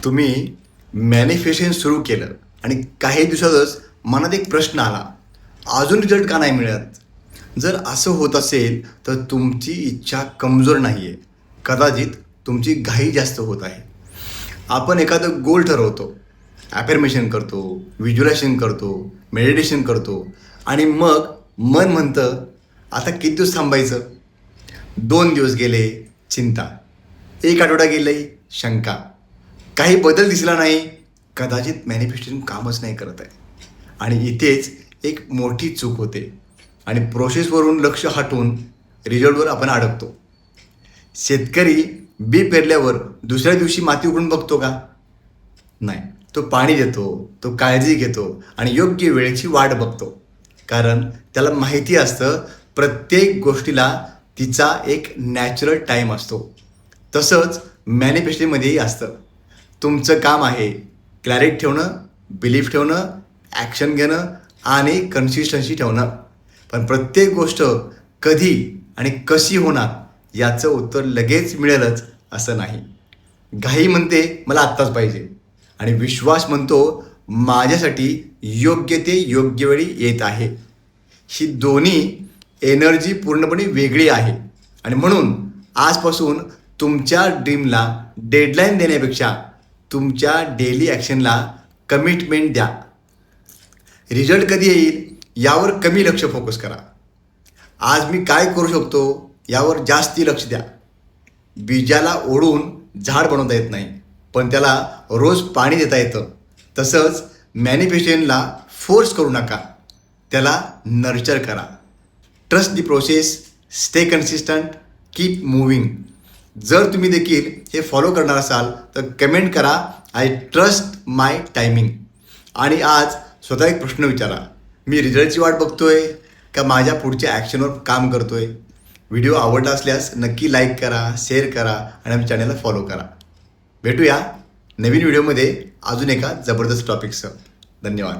तुम्ही मॅनिफेस्टेशन सुरू केलं आणि काही दिवसातच मनात एक प्रश्न आला, अजून रिझल्ट का नाही मिळत? जर असं होत असेल तर तुमची इच्छा कमजोर नाही आहे, कदाचित तुमची घाई जास्त होत आहे. आपण एखादं गोल ठरवतो, ॲफर्मेशन करतो, व्हिज्युअलायझेशन करतो, मेडिटेशन करतो आणि मग मन म्हणतं आता किती दिवस थांबायचं. 2 दिवस गेले चिंता, 1 आठवडा गेले शंका, काही बदल दिसला नाही, कदाचित मॅनिफेस्टेशन कामच नाही करत आहे. आणि इथेच एक मोठी चूक होते आणि प्रोसेसवरून लक्ष हटवून रिझल्टवर आपण अडकतो. शेतकरी बी पेरल्यावर दुसऱ्या दिवशी माती उघडून बघतो का? नाही, तो पाणी देतो, तो काळजी घेतो आणि योग्य वेळेची वाट बघतो. कारण त्याला माहिती असतं प्रत्येक गोष्टीला तिचा एक नॅचरल टाईम असतो. तसंच मॅनिफेस्टेशनमध्येही असतं. तुमचं काम आहे क्लॅरिटी ठेवणं, बिलीफ ठेवणं, ॲक्शन घेणं आणि कन्सिस्टन्सी ठेवणं. पण प्रत्येक गोष्ट कधी आणि कशी होणार याचं उत्तर लगेच मिळेलच असं नाही. घाई म्हणते मला आत्ताच पाहिजे आणि विश्वास म्हणतो माझ्यासाठी योग्य ते योग्य वेळी येत आहे. ही दोन्ही एनर्जी पूर्णपणे वेगळी आहे आणि म्हणून आजपासून तुमच्या ड्रीमला डेडलाईन देण्यापेक्षा तुमच्या डेली ॲक्शनला कमिटमेंट द्या. रिझल्ट कधी येईल यावर कमी लक्ष फोकस करा. आज मी काय करू शकतो यावर जास्ती लक्ष द्या. बीजाला ओढून झाड बनवता येत नाही, पण त्याला रोज पाणी देता येतं. तसंच मॅनिफेस्टेशनला फोर्स करू नका, त्याला नर्चर करा. Trust the process, stay consistent, keep moving. जर तुम्ही देखील हे फॉलो करणार असाल तर कमेंट करा आय ट्रस्ट माय टायमिंग. आणि आज स्वतः एक प्रश्न विचारा, मी रिझल्टची वाट बघतोय का माझ्या पुढच्या ॲक्शनवर काम करतोय? व्हिडिओ आवडला असल्यास नक्की लाईक करा, शेअर करा आणि आमच्या चॅनलला फॉलो करा. भेटूया नवीन व्हिडिओमध्ये अजून एका जबरदस्त टॉपिकसह. धन्यवाद.